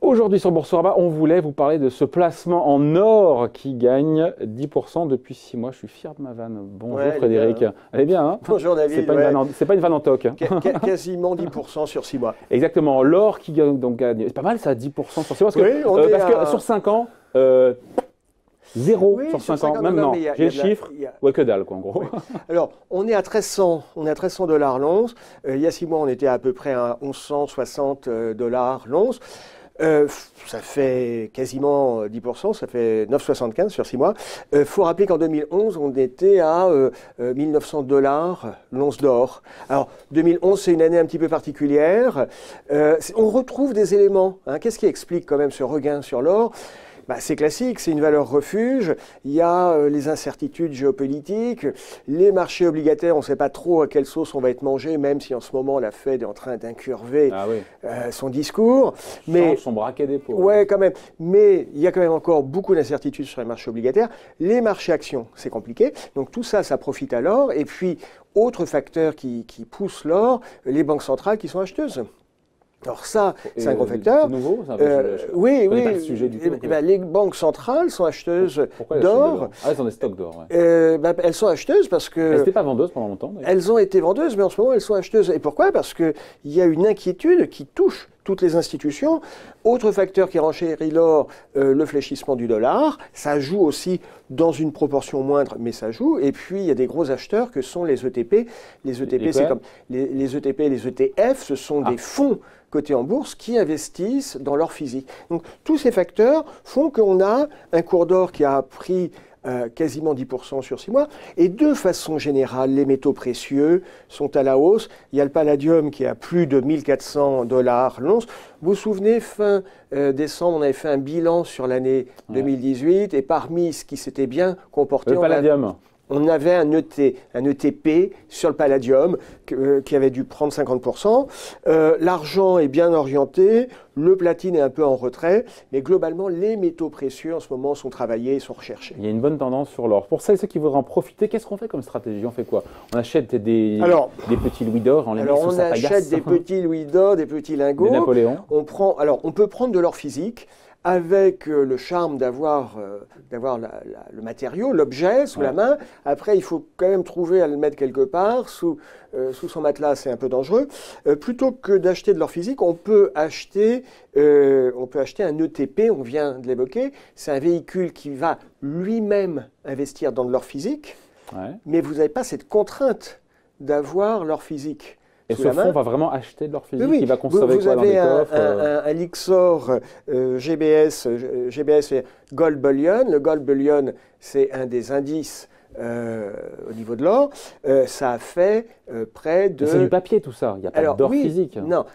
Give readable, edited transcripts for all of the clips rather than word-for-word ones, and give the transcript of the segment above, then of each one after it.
Aujourd'hui sur Boursorama, on voulait vous parler de ce placement en or qui gagne 10% depuis 6 mois. Je suis fier de ma vanne. Bonjour Ouais, Frédéric. bien, hein. Elle est bien, hein? Bonjour David. C'est pas une vanne en toc. Quasiment 10% sur 6 mois. Exactement. L'or qui gagne, donc gagne. C'est pas mal ça, 10% sur 6 mois. Parce que, Oui, parce que sur 5 ans, 0 Oui, sur 5 5 ans. ans, Même non, non. mais J'ai le chiffre. Ouais, que dalle, quoi, en gros. Oui. Alors, on est à 1300, $ l'once. Il y a 6 mois, on était à peu près à 1160 $ l'once. Ça fait quasiment 10%, ça fait 9,75 sur 6 mois. Faut rappeler qu'en 2011, on était à 1900 $ l'once d'or. Alors, 2011, c'est une année un petit peu particulière. On retrouve des éléments. Qu'est-ce qui explique quand même ce regain sur l'or ? C'est classique, c'est une valeur refuge. Il y a les incertitudes géopolitiques, les marchés obligataires, on ne sait pas trop à quelle sauce on va être mangé, même si en ce moment la Fed est en train d'incurver son discours. Mais son braquet dépôt. Ouais, quand même. Mais il y a quand même encore beaucoup d'incertitudes sur les marchés obligataires. Les marchés actions, c'est compliqué. Donc tout ça, ça profite à l'or. Et puis, autre facteur qui pousse l'or, les banques centrales qui sont acheteuses. Alors ça, c'est un gros facteur. C'est nouveau, oui. Pas le sujet du tout, les banques centrales sont acheteuses d'or. Ah, elles ont des stocks d'or. Elles sont acheteuses parce que... Elles n'étaient pas vendeuses pendant longtemps. Elles ont été vendeuses, mais en ce moment, elles sont acheteuses. Et pourquoi ? Parce qu'il y a une inquiétude qui touche toutes les institutions. Autre facteur qui renchérit l'or, le fléchissement du dollar. Ça joue aussi dans une proportion moindre, mais ça joue. Et puis, il y a des gros acheteurs que sont les ETP. Les ETP, c'est comme les ETP et les ETF, ce sont des fonds cotés en bourse qui investissent dans l'or physique. Donc, tous ces facteurs font qu'on a un cours d'or qui a pris quasiment 10% sur 6 mois. Et de façon générale, les métaux précieux sont à la hausse. Il y a le palladium qui est à plus de 1400 $ l'once. Vous vous souvenez, fin décembre, on avait fait un bilan sur l'année 2018 et parmi ce qui s'était bien comporté... Le palladium. On avait un ETP sur le palladium qui avait dû prendre 50%. L'argent est bien orienté, le platine est un peu en retrait, mais globalement, les métaux précieux en ce moment sont travaillés et sont recherchés. Il y a une bonne tendance sur l'or. Pour celles et ceux qui voudraient en profiter, qu'est-ce qu'on fait comme stratégie? On fait quoi? On achète des petits louis d'or, on les met sous sa paillasse. On achète des petits louis d'or, des petits lingots. Des Napoléons. On peut prendre de l'or physique, avec le charme d'avoir le matériau, l'objet sous la main. Après, il faut quand même trouver à le mettre quelque part. Sous son matelas, c'est un peu dangereux. Plutôt que d'acheter de l'or physique, on peut acheter un ETP, on vient de l'évoquer. C'est un véhicule qui va lui-même investir dans de l'or physique, mais vous n'avez pas cette contrainte d'avoir l'or physique. Et ce fonds va vraiment acheter de l'or physique, oui. Il va conserver quoi dans des coffres? Vous avez un Lyxor GBS et Gold Bullion. Le Gold Bullion, c'est un des indices au niveau de l'or. Ça a fait près de... C'est du papier tout ça, il n'y a pas d'or physique. Non,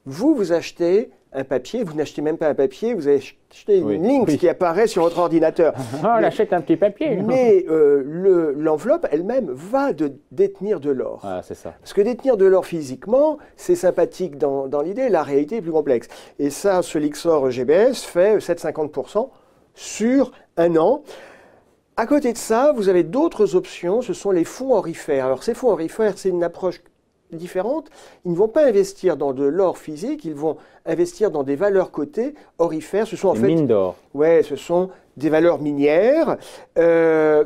vous achetez un papier, vous n'achetez même pas un papier, vous avez acheté une lynx qui apparaît sur votre ordinateur. On achète un petit papier. Mais l'enveloppe elle-même va détenir de l'or. Ah, c'est ça. Parce que détenir de l'or physiquement, c'est sympathique dans l'idée, la réalité est plus complexe. Et ça, ce Lyxor GBS fait 7,50% sur un an. À côté de ça, vous avez d'autres options, ce sont les fonds orifères. Alors ces fonds orifères, c'est une approche différentes, ils ne vont pas investir dans de l'or physique, ils vont investir dans des valeurs cotées orifères. Ce sont en fait mines d'or. Ouais, ce sont des valeurs minières.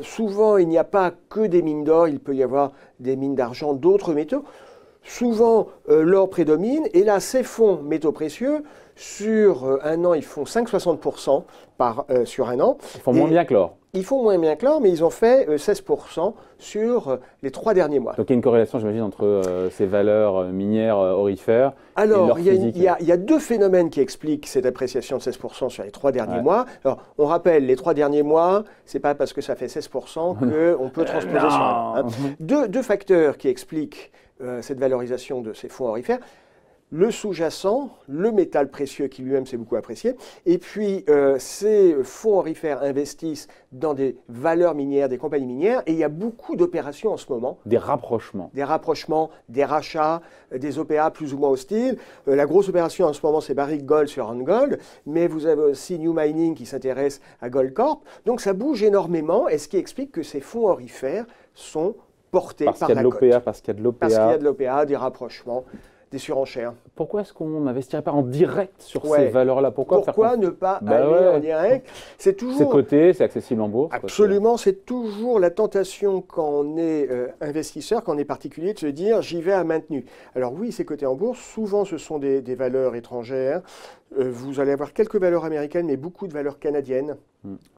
Souvent, il n'y a pas que des mines d'or, il peut y avoir des mines d'argent, d'autres métaux. Souvent, l'or prédomine. Et là, ces fonds métaux précieux, sur un an, ils font 5,60% sur un an. Ils font moins bien que l'or. Ils font moins bien que l'or, mais ils ont fait 16% sur les 3 derniers mois. Donc il y a une corrélation, j'imagine, entre ces valeurs minières orifères et l'or physique. Il y a deux phénomènes qui expliquent cette appréciation de 16% sur les 3 derniers mois. Alors, on rappelle, les 3 derniers mois, c'est pas parce que ça fait 16% qu'on peut transposer sur un. Deux facteurs qui expliquent cette valorisation de ces fonds orifères. Le sous-jacent, le métal précieux qui lui-même s'est beaucoup apprécié, et puis ces fonds orifères investissent dans des valeurs minières, des compagnies minières, et il y a beaucoup d'opérations en ce moment. Des rapprochements. Des rapprochements, des rachats, des OPA plus ou moins hostiles. La grosse opération en ce moment, c'est Barrick Gold sur Randgold, mais vous avez aussi New Mining qui s'intéresse à Goldcorp. Donc ça bouge énormément, et ce qui explique que ces fonds orifères sont porté parce par qu'il y a la de cote. l'OPA, parce qu'il y a de l'OPA. Parce qu'il y a de l'OPA, des rapprochements, des surenchères. Pourquoi est-ce qu'on n'investirait pas en direct sur ces valeurs-là? Pourquoi ne pas aller en direct? C'est toujours... C'est coté, c'est accessible en bourse. Absolument, c'est toujours la tentation quand on est investisseur, quand on est particulier, de se dire j'y vais à main tenue. Alors oui, c'est coté en bourse, souvent ce sont des valeurs étrangères. Vous allez avoir quelques valeurs américaines, mais beaucoup de valeurs canadiennes.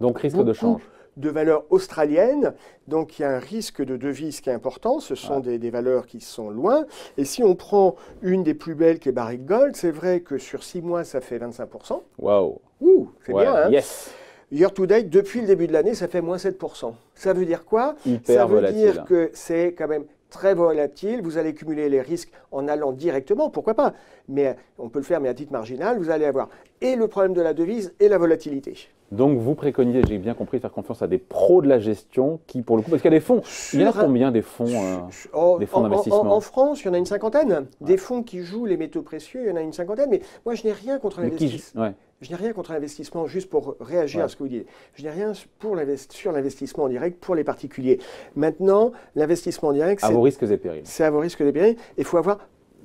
Donc risque de change. De valeurs australiennes, donc il y a un risque de devise qui est important, ce sont des valeurs qui sont loin. Et si on prend une des plus belles qui est Barrick Gold, c'est vrai que sur 6 mois, ça fait 25%. Waouh! C'est bien, hein? Yes! Year to date, depuis le début de l'année, ça fait moins 7%. Ça veut dire quoi? Hyper volatile. Ça veut dire que c'est quand même très volatile, vous allez cumuler les risques en allant directement, pourquoi pas? Mais on peut le faire, mais à titre marginal, vous allez avoir et le problème de la devise et la volatilité. Donc vous préconisez, j'ai bien compris, de faire confiance à des pros de la gestion qui, pour le coup, parce qu'il y a des fonds, il y en a combien des fonds d'investissement? En France, il y en a une cinquantaine. Des fonds qui jouent les métaux précieux, il y en a une cinquantaine. Mais moi, je n'ai rien contre l'investissement. Je n'ai rien contre l'investissement, juste pour réagir à ce que vous dites. Je n'ai rien sur l'investissement en direct pour les particuliers. Maintenant, l'investissement en direct, c'est à vos risques et périls. C'est à vos risques et périls. Il faut avoir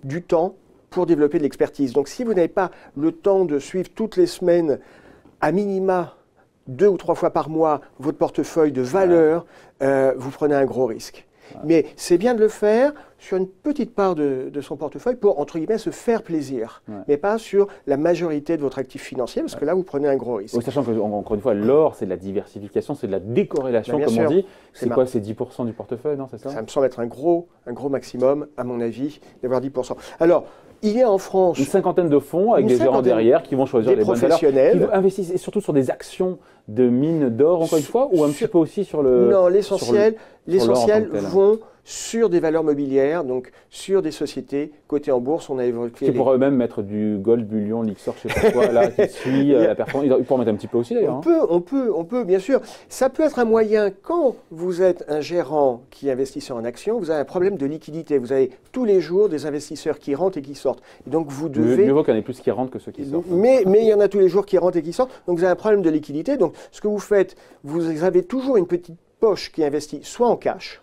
du temps pour développer de l'expertise. Donc, si vous n'avez pas le temps de suivre toutes les semaines, à minima, 2 ou 3 fois par mois, votre portefeuille de valeurs, vous prenez un gros risque. Mais c'est bien de le faire sur une petite part de son portefeuille pour, entre guillemets, se faire plaisir. Mais pas sur la majorité de votre actif financier, parce que là, vous prenez un gros risque. Oui, sachant que, encore une fois, l'or, c'est de la diversification, c'est de la décorrélation, comme on dit. C'est quoi, c'est 10% du portefeuille, non? C'est ça? Ça me semble être un gros maximum, à mon avis, d'avoir 10%. Alors, il y a en France une cinquantaine de fonds avec des gérants derrière qui vont choisir les bonnes valeurs, qui investissent surtout sur des actions de mines d'or, encore une fois, ou un petit peu aussi sur le... Non, l'essentiel vont sur des valeurs mobilières, donc sur des sociétés cotées en bourse. On a évoqué. Qui pourraient eux-mêmes mettre du gold, bullion, Lixor, je ne sais pas quoi, là, qui suit la performance. Ils pourraient mettre un petit peu aussi d'ailleurs. On peut, bien sûr. Ça peut être un moyen, quand vous êtes un gérant qui investisseur en actions, vous avez un problème de liquidité. Vous avez tous les jours des investisseurs qui rentrent et qui sortent. Et donc vous devez. Mieux vaut qu'il y en ait plus qui rentrent que ceux qui sortent. Mais il y en a tous les jours qui rentrent et qui sortent. Donc vous avez un problème de liquidité. Donc ce que vous faites, vous avez toujours une petite poche qui investit soit en cash,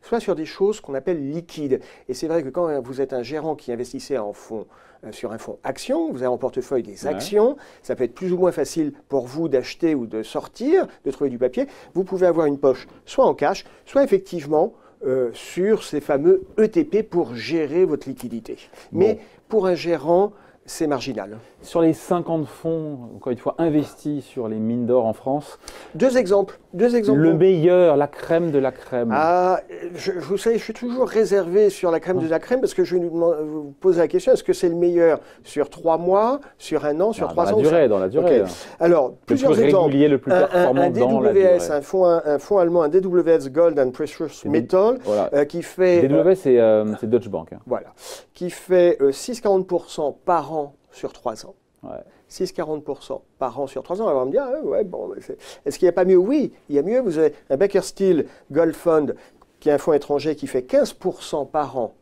soit sur des choses qu'on appelle liquides. Et c'est vrai que quand vous êtes un gérant qui investissait en fonds, sur un fonds action, vous avez en portefeuille des actions, ça peut être plus ou moins facile pour vous d'acheter ou de sortir, de trouver du papier. Vous pouvez avoir une poche soit en cash, soit effectivement sur ces fameux ETP pour gérer votre liquidité. Mais pour un gérant, c'est marginal. Sur les 50 fonds, encore une fois, investis sur les mines d'or en France. Deux exemples. Le meilleur, la crème de la crème. Vous savez, je suis toujours réservé sur la crème de la crème parce que je vous pose la question, est-ce que c'est le meilleur sur 3 mois, sur 1 an, sur 3 ans? Dans la durée. Okay. Alors, plusieurs exemples. Le plus régulier, le plus performant dans la durée. Un fonds allemand, un DWS Gold and Precious Metal, qui fait... DWS, c'est Deutsche Bank. Voilà. Qui fait 6,40% par an sur 3 ans. 6,40% par an sur 3 ans. Alors on va me dire, est-ce qu'il n'y a pas mieux? Oui, il y a mieux. Vous avez un Baker Steel Gold Fund, qui est un fonds étranger qui fait 15% par an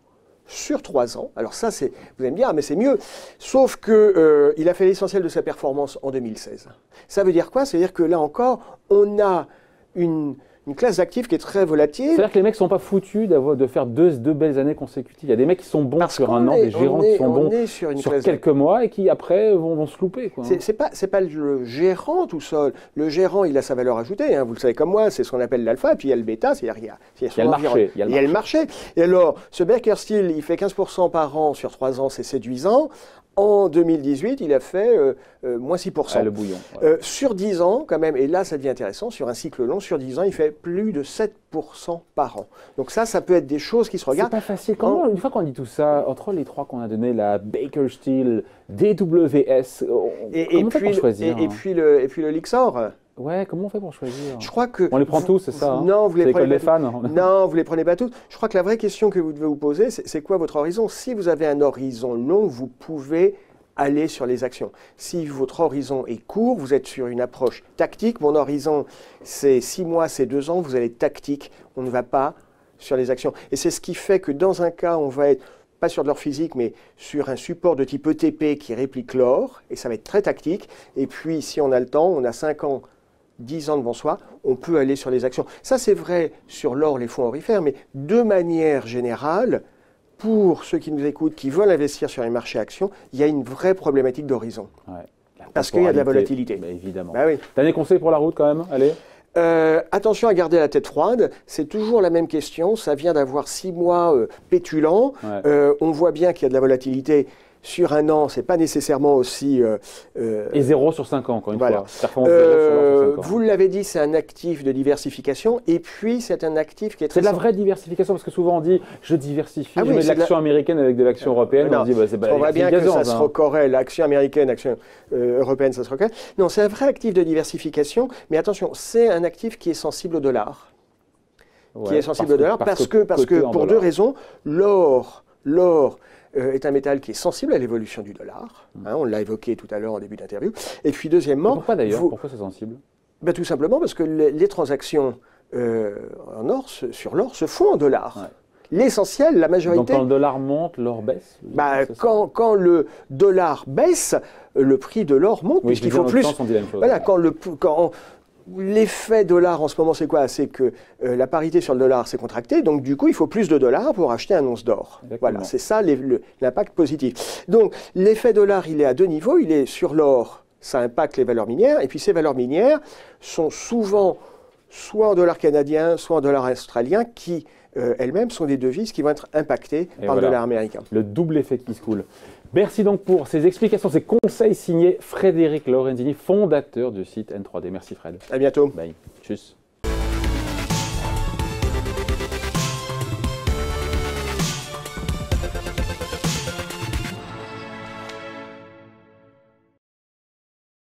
sur 3 ans. Alors ça, vous allez me dire, mais c'est mieux. Sauf qu'il a fait l'essentiel de sa performance en 2016. Ça veut dire quoi? Ça veut dire que là encore, on a une classe d'actifs qui est très volatile. C'est-à-dire que les mecs ne sont pas foutus de faire deux belles années consécutives. Il y a des mecs qui sont bons sur un an, des gérants qui sont bons sur quelques mois et qui après vont se louper. C'est pas le gérant tout seul. Le gérant, il a sa valeur ajoutée. Vous le savez comme moi, c'est ce qu'on appelle l'alpha, et puis il y a le bêta, c'est-à-dire il y a le marché. Et alors, ce Baker Steel, il fait 15% par an sur 3 ans, c'est séduisant. En 2018, il a fait moins 6%. Le bouillon. Sur 10 ans, quand même, et là, ça devient intéressant, sur un cycle long, sur 10 ans, il fait plus de 7% par an. Donc ça peut être des choses qui se regardent. C'est pas facile. Une fois qu'on dit tout ça, entre les 3 qu'on a donnés, la Baker Steel, DWS, comment on fait pour choisir et puis le Lixor. Ouais, comment on fait pour choisir? Je crois que on les prend tous, c'est ça? Non, vous les prenez pas fans. Non, vous les prenez pas tous. Je crois que la vraie question que vous devez vous poser, c'est quoi votre horizon? Si vous avez un horizon long, vous pouvez aller sur les actions. Si votre horizon est court, vous êtes sur une approche tactique. Mon horizon, c'est 6 mois, c'est 2 ans. Vous allez être tactique. On ne va pas sur les actions. Et c'est ce qui fait que dans un cas, on va être pas sur de l'or physique, mais sur un support de type ETP qui réplique l'or, et ça va être très tactique. Et puis, si on a le temps, on a 5 ans 10 ans devant soi, on peut aller sur les actions. Ça, c'est vrai sur l'or, les fonds aurifères, mais de manière générale, pour ceux qui nous écoutent, qui veulent investir sur les marchés actions, il y a une vraie problématique d'horizon. Ouais. Parce qu'il y a de la volatilité. Bah, évidemment. Bah oui. Dernier conseil pour la route quand même, allez. Attention à garder la tête froide, c'est toujours la même question, ça vient d'avoir 6 mois pétulants, on voit bien qu'il y a de la volatilité. Sur un an, ce n'est pas nécessairement aussi... et 0 sur 5 ans, encore une fois. Vous l'avez dit, c'est un actif de diversification. Et puis, c'est un actif qui est très... C'est de la vraie diversification, parce que souvent on dit « je diversifie, je mets de l'action américaine avec de l'action européenne ». On dit c'est pas... On voit bien que ça se recorrèle. L'action américaine, l'action européenne, ça se recorrèle. Non, c'est un vrai actif de diversification. Mais attention, c'est un actif qui est sensible au dollar. Qui est sensible au dollar parce que pour deux raisons. L'or est un métal qui est sensible à l'évolution du dollar. On l'a évoqué tout à l'heure en début d'interview. Et puis deuxièmement... Pourquoi d'ailleurs Pourquoi c'est sensible? Tout simplement parce que les transactions sur l'or se font en dollars. Ouais. L'essentiel, la majorité... Donc quand le dollar monte, l'or baisse? Quand le dollar baisse, le prix de l'or monte, puisqu'il faut plus... Voilà, l'effet dollar en ce moment, c'est quoi? C'est que la parité sur le dollar s'est contractée, donc du coup, il faut plus de dollars pour acheter un once d'or. Voilà, c'est ça l'impact positif. Donc, l'effet dollar, il est à deux niveaux. Il est sur l'or, ça impacte les valeurs minières, et puis ces valeurs minières sont souvent soit en dollars canadiens, soit en dollars australiens, qui elles-mêmes sont des devises qui vont être impactées par le dollar américain. Le double effet qui se coule. Merci donc pour ces explications, ces conseils signés Frédéric Lorenzini, fondateur du site N3D. Merci Fred. À bientôt. Bye. Tchuss.